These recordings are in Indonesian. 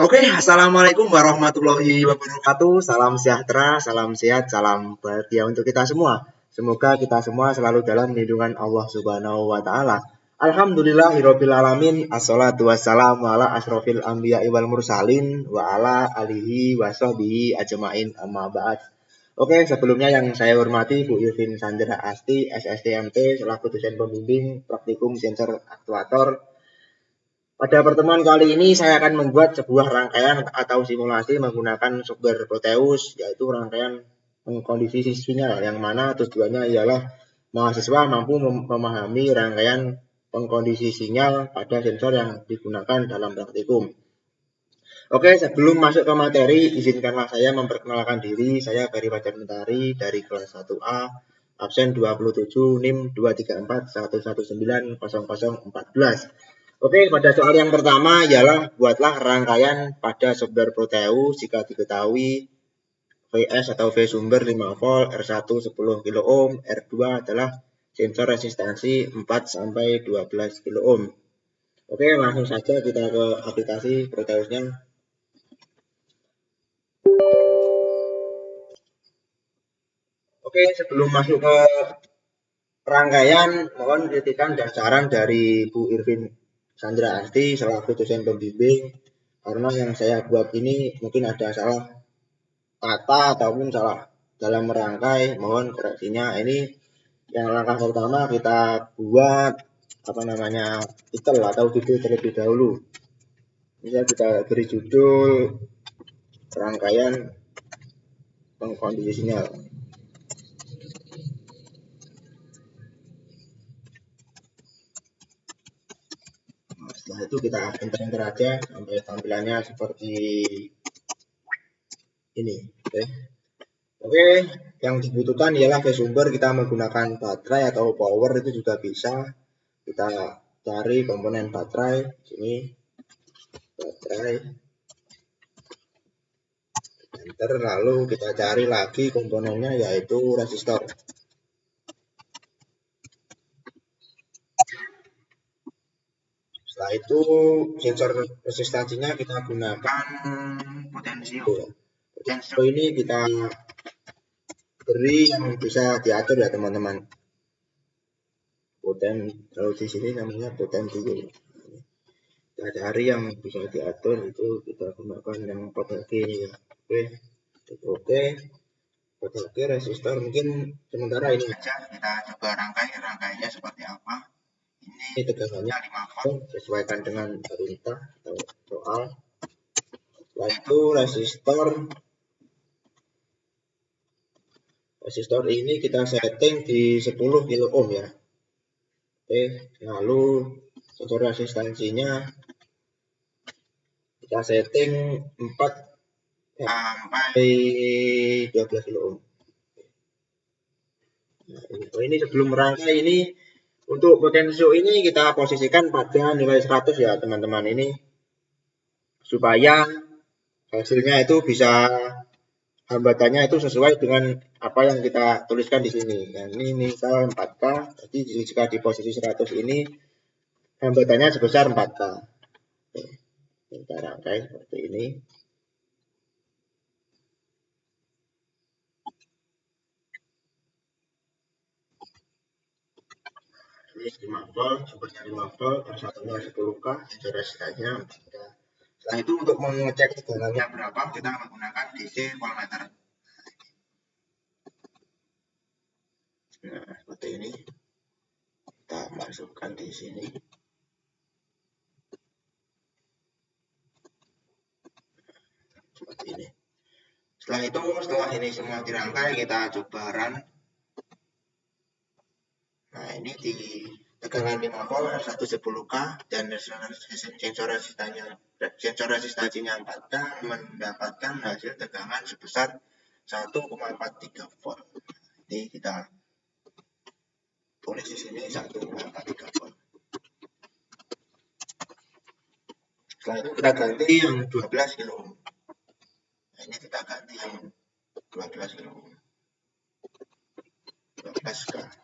Oke, assalamualaikum warahmatullahi wabarakatuh. Salam sejahtera, salam sehat, salam bahagia untuk kita semua. Semoga kita semua selalu dalam lindungan Allah Subhanahu wa Ta'ala. Alhamdulillahirabbil alamin. Assalatu wassalamu ala asrofil anbiya'i wal mursalin wa ala alihi wa sahbihi ajmain amma ba'd. Oke, sebelumnya yang saya hormati Bu Irvin Sandra Asti, SSTMT, selaku dosen pembimbing praktikum sensor aktuator. Pada pertemuan kali ini saya akan membuat sebuah rangkaian atau simulasi menggunakan software Proteus, yaitu rangkaian pengkondisi sinyal yang mana tujuannya ialah mahasiswa mampu memahami rangkaian pengkondisi sinyal pada sensor yang digunakan dalam praktikum. Oke, sebelum masuk ke materi, izinkanlah saya memperkenalkan diri. Saya Ferry Fajar Mentari dari kelas 1A, absen 27, NIM 23411900014. Oke, pada soal yang pertama ialah buatlah rangkaian pada software Proteus jika diketahui Vs atau V sumber 5 volt, R1 10 kilo ohm, R2 adalah sensor resistansi 4 sampai 12 kilo ohm. Oke, langsung saja kita ke aplikasi Proteusnya. Oke, sebelum masuk ke rangkaian, mohon kritikan dan saran dari Bu Irvin Sandra Asti selaku dosen pembimbing, karena yang saya buat ini mungkin ada salah kata ataupun salah dalam merangkai, mohon koreksinya. Ini yang langkah pertama kita buat titel atau judul terlebih dahulu. Bisa kita beri judul rangkaian pengkondisi sinyal. Setelah itu kita enter aja sampai tampilannya seperti ini. Oke, yang dibutuhkan ialah ke sumber kita menggunakan baterai atau power itu juga bisa. Kita cari komponen baterai sini, baterai, enter, lalu kita cari lagi komponennya yaitu resistor. Setelah itu sensor resistansinya kita gunakan potensio. Potensio ini kita beri yang bisa diatur ya teman-teman. Kalau di sini namanya potensio. Kita cari yang bisa diatur, itu kita gunakan yang P ya. Oke, resistor mungkin sementara ini aja. Kita coba rangkainya seperti apa. Ini tegangannya 5 volt sesuaikan dengan perintah atau soal. Setelah itu resistor ini kita setting di 10 kilo ohm ya. Oke, lalu sensor resistansinya kita setting 4 sampai 12 kilo ohm. Nah, ini sebelum merangkai ini untuk potensio ini kita posisikan pada nilai 100 ya teman-teman, ini supaya hasilnya itu bisa hambatannya itu sesuai dengan apa yang kita tuliskan di sini. Nah, ini misal 4K, jadi jika di posisi 100 ini hambatannya sebesar 4K. Oke, kita rangkai seperti ini. Ini 5 volt, sumbernya 5 volt, satunya 10K, sensor resistansinya 4K. Setelah itu untuk mengecek tegangannya berapa, kita menggunakan DC voltmeter. Nah, seperti ini. Kita masukkan di sini. Seperti ini. Setelah ini semua dirangkai, kita coba run. Nah, ini di tegangan 5 volt, 110K, dan sensor resistansinya 4K mendapatkan hasil tegangan sebesar 1,43 volt. Ini kita tulis di sini 1,43 volt. Setelah itu kita ganti yang 12 kilo ohm. Nah, ini kita ganti yang 12 kilo ohm. 12K.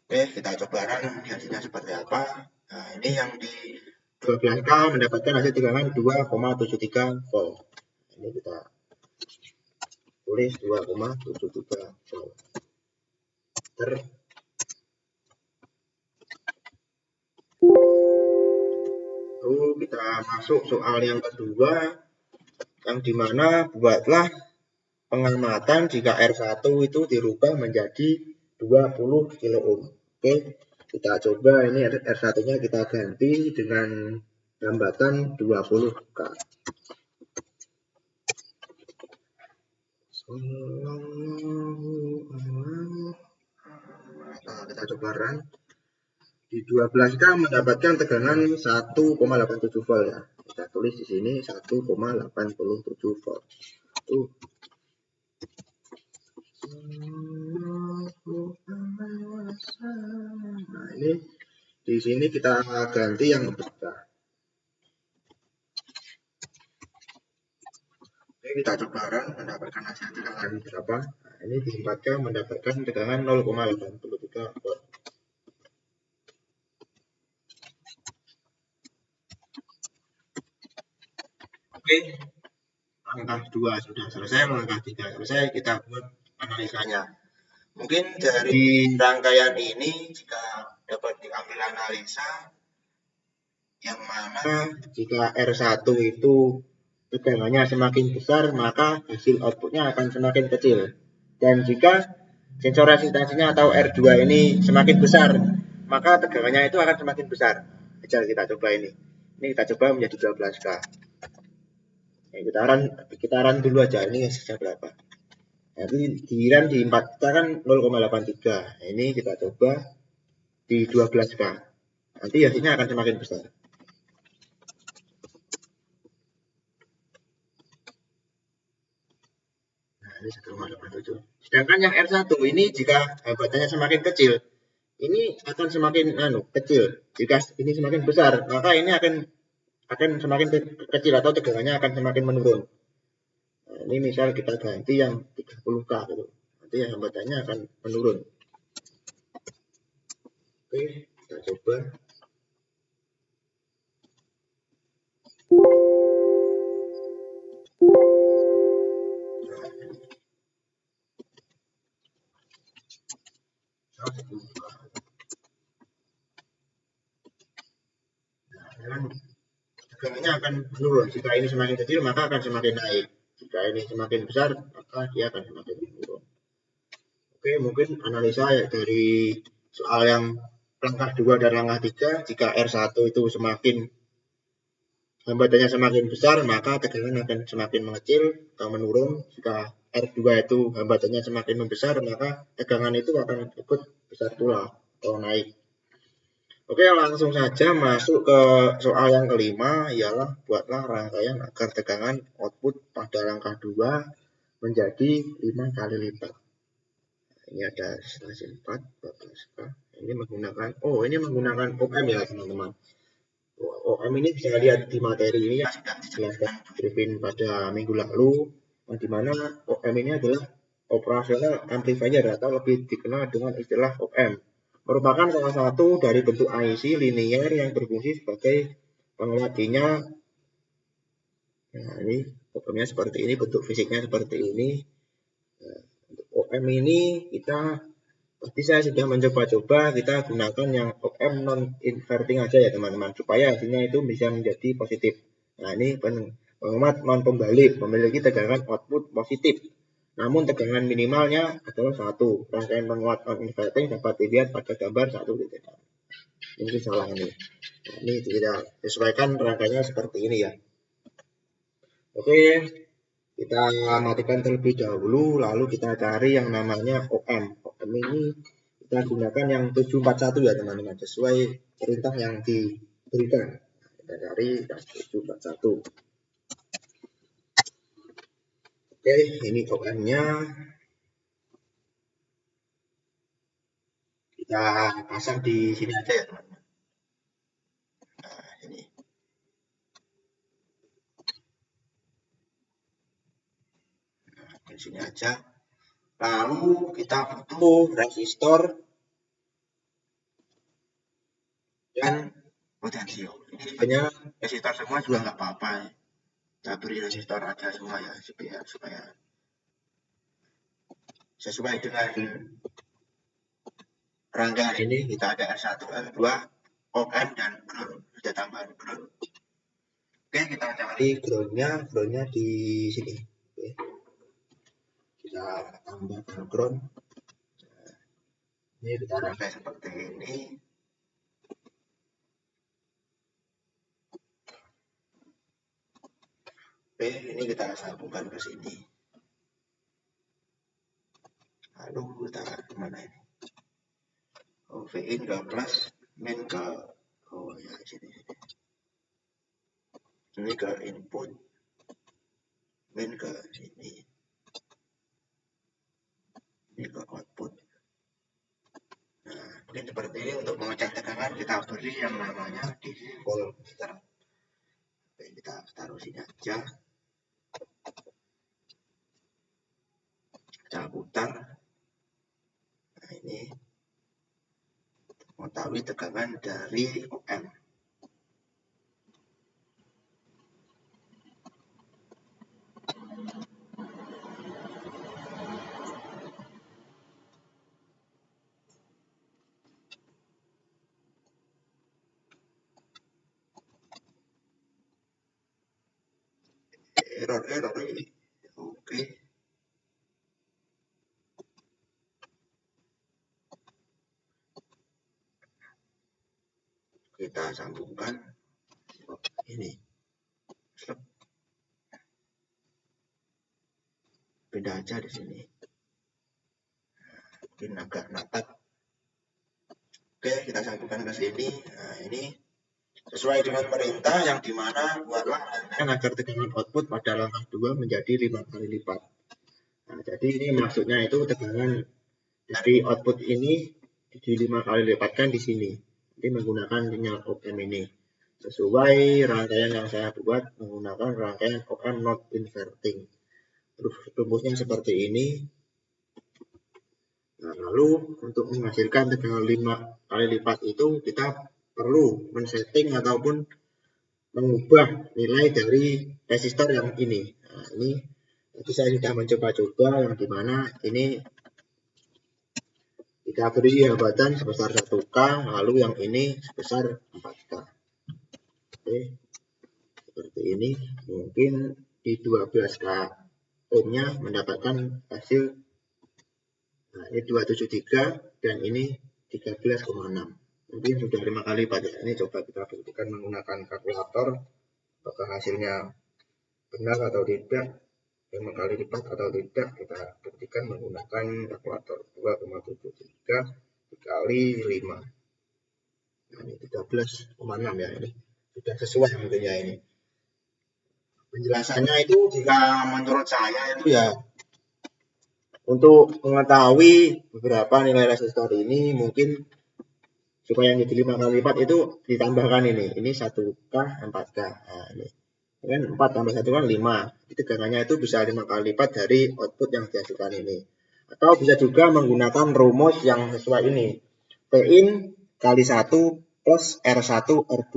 Oke, kita coba run hasilnya seperti apa. Nah, ini yang di 12K mendapatkan hasil tegangan 2,73 volt. Ini kita tulis 2,73 volt. Lalu kita masuk soal yang kedua, yang dimana buatlah pengamatan jika R1 itu dirubah menjadi 20 kilo ohm. Oke, kita coba ini R1-nya kita ganti dengan hambatan 20K. Nah, kita coba run. Di 12K mendapatkan tegangan 1,87 volt ya. Kita tulis di sini 1,87 volt. Nah, ini di sini kita ganti yang pecah. Oke, kita coba run mendapatkan hasil tegangan berapa. Nah, ini di 4K mendapatkan tegangan 0,83 volt. Oke, langkah 2 sudah selesai, langkah 3 selesai, kita buat analisanya. Mungkin dari rangkaian ini jika dapat diambil analisa yang mana jika R1 itu tegangannya semakin besar, maka hasil outputnya akan semakin kecil. Dan jika sensor resistansinya atau R2 ini semakin besar, maka tegangannya itu akan semakin besar. Kita coba ini. Ini kita coba menjadi 12K. Kita run dulu aja, ini hasilnya berapa. Nanti di run di 4 kita kan 0,83. Nah, ini kita coba di 12K. Nanti hasilnya akan semakin besar. Nah, ini 1,87. Sedangkan yang R1 ini jika hambatannya semakin kecil, ini akan semakin kecil. Jika ini semakin besar, maka ini akan semakin kecil atau tegangannya akan semakin menurun. Nah, ini misal kita ganti yang 30K gitu. Nanti hambatannya akan menurun. Oke, kita coba. Tegangannya akan menurun. Jika ini semakin kecil, maka akan semakin naik. Jika ini semakin besar, maka dia akan semakin menurun. Oke, mungkin analisa dari soal yang langkah 2 dan langkah 3, jika R1 itu semakin hambatannya semakin besar, maka tegangan akan semakin mengecil atau menurun. Jika R2 itu hambatannya semakin membesar, maka tegangan itu akan ikut besar pula atau naik. Oke, langsung saja masuk ke soal yang kelima, ialah buatlah rangkaian agar tegangan output pada langkah 2 menjadi 5 kali lipat. Ini ada stasiun 4, 12K. Ini menggunakan OM ya teman-teman. OM ini bisa lihat di materi ini yang sudah dijelaskan briefing pada minggu lalu, di mana OM ini adalah operasional amplifier atau lebih dikenal dengan istilah OM. Merupakan salah satu dari bentuk IC linear yang berfungsi sebagai penguat-nya. Nah, ini OM-nya seperti ini, bentuk fisiknya seperti ini. Nah, untuk OM ini kita pasti saya sudah mencoba-coba, kita gunakan yang OM non inverting aja ya teman-teman, supaya hasilnya itu bisa menjadi positif. Nah, ini penguat non pembalik memiliki tegangan output positif, namun tegangan minimalnya adalah 1. Rangkaian penguat non inverting dapat dilihat pada gambar 1 titik. Ini salah ini. Nah, ini kita sesuaikan rangkaiannya seperti ini ya. Oke, kita matikan terlebih dahulu, lalu kita cari yang namanya OM. OM ini kita gunakan yang 741 ya teman-teman, sesuai perintah yang diberikan. Kita cari yang 741. Oke, ini OM-nya. Kita pasang di sini aja ya teman-teman. Nah, ini. Nah, di sini aja. Lalu kita butuh resistor dan potensio. Ini tipenya resistor semua juga nggak apa-apa. Kita beri resistor aja semua ya, supaya sesuai dengan rangkaian ini. Kita ada R1, R2, op-amp dan ground, sudah tambahan ground. Oke, kita cari groundnya di sini. Oke. Kita tambahkan ground. Ini kita rangkai seperti ini. Oke, ini kita sambungkan ke sini. Lalu kita kemana ini? Vin ke plus, main ke sini. Ini ke input, main ke sini. Ini ke output. Nah, mungkin seperti ini. Untuk mengecek tegangan kita beri yang namanya DC voltmeter. Oke, kita taruh sini aja. Kita putar. Nah, ini mengetahui tegangan dari op-amp. Error ini. Oke. Kita sambungkan ini. Beda aja di sini. Mungkin agak natap. Oke, kita sambungkan ke sini. Nah, ini sesuai dengan perintah yang dimana buatlah rangkaian agar tegangan output pada langkah 2 menjadi 5 kali lipat. Nah, jadi ini maksudnya itu tegangan dari output ini di 5 kali lipatkan di sini. Jadi menggunakan sinyal op-amp ini. Sesuai rangkaian yang saya buat menggunakan rangkaian op-amp not inverting. Rumusnya seperti ini. Nah, lalu untuk menghasilkan tegangan 5 kali lipat itu kita perlu men-setting ataupun mengubah nilai dari resistor yang ini. Nah, ini itu saya sudah mencoba-coba yang dimana ini kita beri hambatan sebesar 1K, lalu yang ini sebesar 4K. Oke, seperti ini. Mungkin di 12K ohmnya mendapatkan hasil. Nah, ini 273 dan ini 13,6. Mungkin sudah 5 kali lipat ya. Ini coba kita buktikan menggunakan kalkulator apakah hasilnya benar atau tidak, 5 kali lipat atau tidak. Kita buktikan menggunakan kalkulator. 2,73 dikali 5. Nah, ini 13,6 ya. Ini sudah sesuai tentunya ini. Penjelasannya itu jika menurut saya itu ya, untuk mengetahui beberapa nilai resistor ini mungkin supaya yang jadi 5 kali lipat itu ditambahkan ini 1K 4K. Nah, ini kan 4 tambah 1 kan 5. Jadi tegangannya itu bisa 5 kali lipat dari output yang dihasilkan ini. Atau bisa juga menggunakan rumus yang sesuai ini. Pin kali 1 plus R1 R2.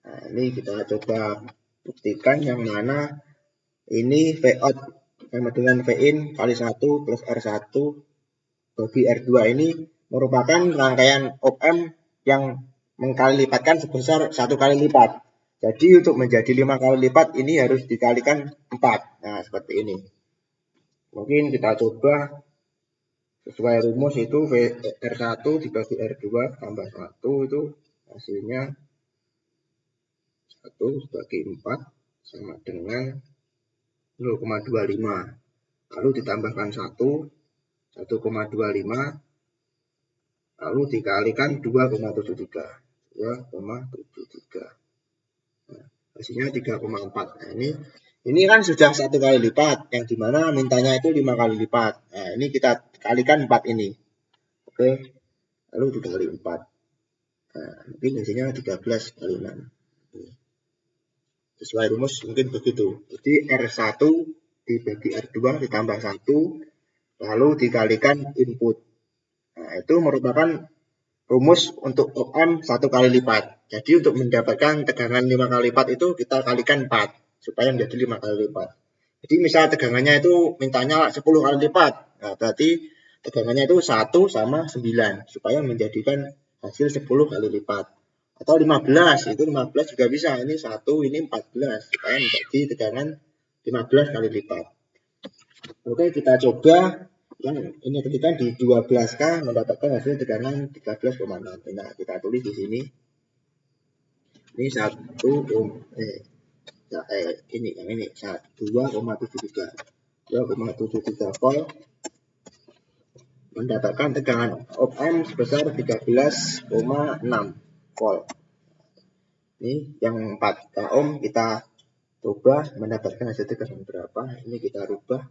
Nah, ini kita coba buktikan yang mana ini Vout sama dengan Vin kali 1 plus R1 bagi R2 ini merupakan rangkaian op-amp yang mengkali lipatkan sebesar 1 kali lipat. Jadi untuk menjadi 5 kali lipat ini harus dikalikan 4. Nah, seperti ini. Mungkin kita coba sesuai rumus itu R1 dibagi R2 tambah 1 itu hasilnya 1 dibagi 4 sama dengan 0,25. Lalu ditambahkan 1,25 lalu dikalikan 2,73. Nah, hasilnya 3,4. Nah, ini kan sudah 1 kali lipat, yang dimana mintanya itu 5 kali lipat. Nah, ini kita kalikan 4 ini. Oke, lalu dikali 4. Nah, mungkin hasilnya 13 kali 6. Sesuai rumus mungkin begitu. Jadi R1 dibagi R2 ditambah 1, lalu dikalikan input. Nah, itu merupakan rumus untuk op-amp 1 kali lipat. Jadi untuk mendapatkan tegangan 5 kali lipat itu kita kalikan 4 supaya menjadi 5 kali lipat. Jadi misal tegangannya itu mintanya 10 kali lipat. Nah, berarti tegangannya itu 1 sama 9 supaya menjadikan hasil 10 kali lipat. Atau 15, itu 15 juga bisa. Ini 1, ini 14 supaya menjadi tegangan 15 kali lipat. Oke, kita coba yang ini ketika di 12K mendapatkan hasil tegangan 13,6. Nah, kita tulis di sini. Ini 1 ini yang ini 2,73 volt mendapatkan tegangan op-amp sebesar 13,6 volt. Ini yang 4 ohm kita coba mendapatkan hasil tegangan berapa. Ini kita rubah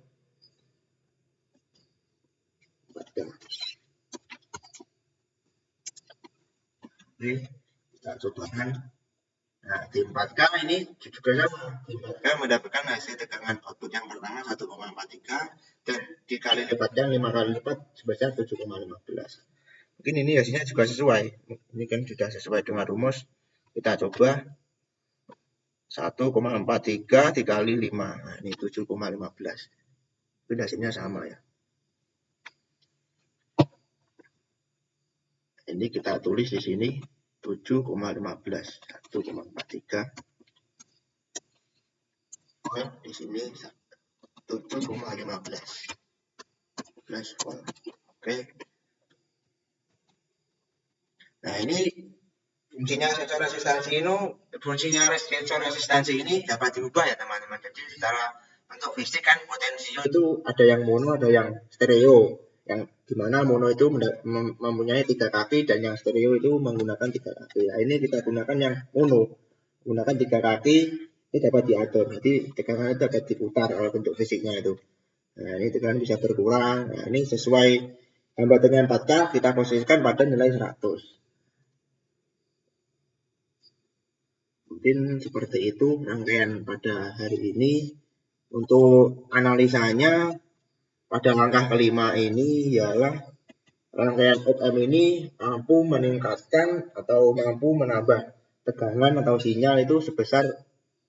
4K. Oke, kita cobakan. Nah, di 4K ini juga sama. Di 4K mendapatkan hasil tegangan output yang pertama 1,43 dan dikali lipatnya 5 kali lipat sebesar 7,15. Mungkin ini hasilnya juga sesuai. Ini kan sudah sesuai dengan rumus. Kita coba 1,43 dikali 5. Nah, ini 7,15. Itu hasilnya sama ya. Ini kita tulis di sini 7,15. 1,43. Di sini 7,15 volt. Oke. Nah, ini fungsinya sensor resistansi ini dapat diubah ya teman-teman. Jadi secara bentuk fisik kan potensio itu ada yang mono, ada yang stereo. Yang dimana mono itu mempunyai 3 kaki dan yang stereo itu menggunakan 3 kaki. Nah, ini kita gunakan yang mono, menggunakan 3 kaki. Ini dapat diatur. Jadi tegangan itu dapat diputar kalau bentuk fisiknya itu. Nah, ini tegangan bisa berkurang. Nah, ini sesuai gambar dengan 4K kita posisikan pada nilai 100. Mungkin seperti itu rangkaian pada hari ini. Untuk analisanya pada langkah kelima ini ialah rangkaian op-amp ini mampu meningkatkan atau mampu menambah tegangan atau sinyal itu sebesar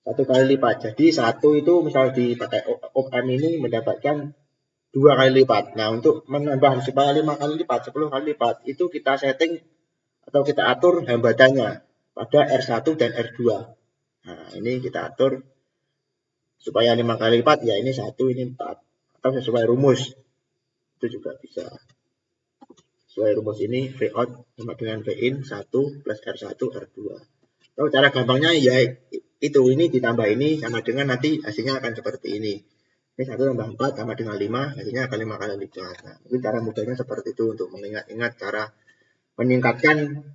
1 kali lipat. Jadi 1 itu misal dipakai op-amp ini mendapatkan 2 kali lipat. Nah, untuk menambah supaya 5 kali lipat, 10 kali lipat itu kita setting atau kita atur hambatannya pada R1 dan R2. Nah, ini kita atur supaya 5 kali lipat, ya ini 1, ini 4. Atau sesuai rumus, itu juga bisa. Sesuai rumus ini, V out sama dengan V in 1 plus R1, R2. Atau cara gampangnya ya itu, ini ditambah ini sama dengan nanti hasilnya akan seperti ini. Ini 1 tambah 4 sama dengan 5, hasilnya akan 5 kali lipat. Nah, mungkin cara mudahnya seperti itu untuk mengingat-ingat cara meningkatkan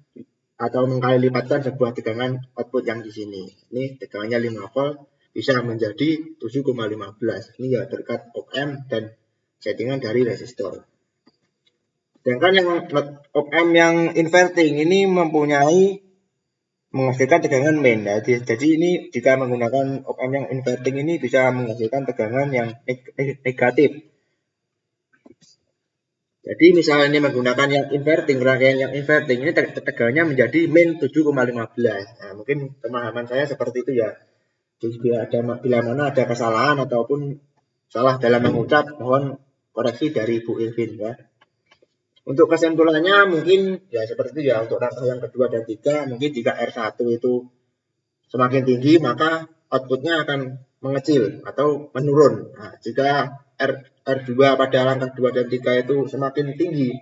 atau mengkali lipatkan sebuah tegangan output yang di sini. Ini tegangannya 5 volt bisa menjadi 7,15. Ini ya berkat op-amp dan settingan dari resistor. Sedangkan yang op-amp yang inverting ini menghasilkan tegangan main. Jadi ini jika menggunakan op-amp yang inverting ini bisa menghasilkan tegangan yang negatif. Jadi misalnya ini menggunakan yang inverting, rangkaian yang inverting ini tegangannya menjadi min 7,15. Nah, mungkin pemahaman saya seperti itu ya. Jadi bila mana ada kesalahan ataupun salah dalam mengucap, mohon koreksi dari Bu Irvin ya. Untuk kesimpulannya mungkin ya seperti itu ya. Untuk rangkaian yang kedua dan tiga, mungkin jika R1 itu semakin tinggi maka outputnya akan mengecil atau menurun. Nah, jika R2 pada langkah 2 dan 3 itu semakin tinggi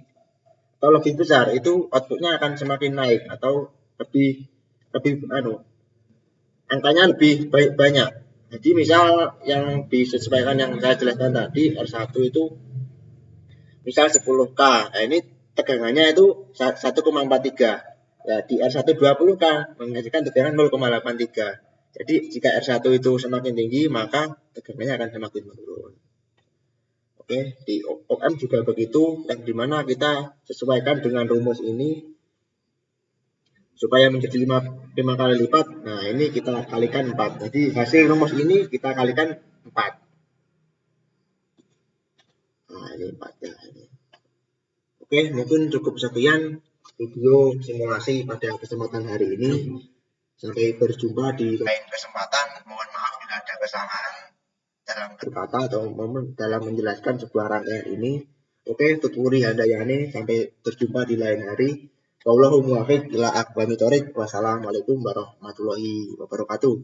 atau lebih besar, itu outputnya akan semakin naik atau lebih angkanya lebih banyak. Jadi misal yang disesuaikan yang saya jelaskan tadi, R1 itu misal 10K. Nah, ini tegangannya itu 1,43. Ya, di R1 20K menghasilkan tegangan 0,83. Jadi jika R1 itu semakin tinggi, maka tegangannya akan semakin menurun. Oke, di op-amp juga begitu, yang dimana kita sesuaikan dengan rumus ini supaya menjadi 5 kali lipat. Nah, ini kita kalikan 4. Jadi hasil rumus ini kita kalikan 4. Nah, ini 4 ya. Oke, mungkin cukup sekian video simulasi pada kesempatan hari ini. Sampai berjumpa di lain kesempatan. Mohon maaf bila ada kesalahan dalam berkata atau dalam menjelaskan sebuah rangkaian ini. Oke, tuturi handayani. Sampai berjumpa di lain hari. Wallahu muwaffiq ila aqwamit thoriq. Wassalamualaikum warahmatullahi wabarakatuh.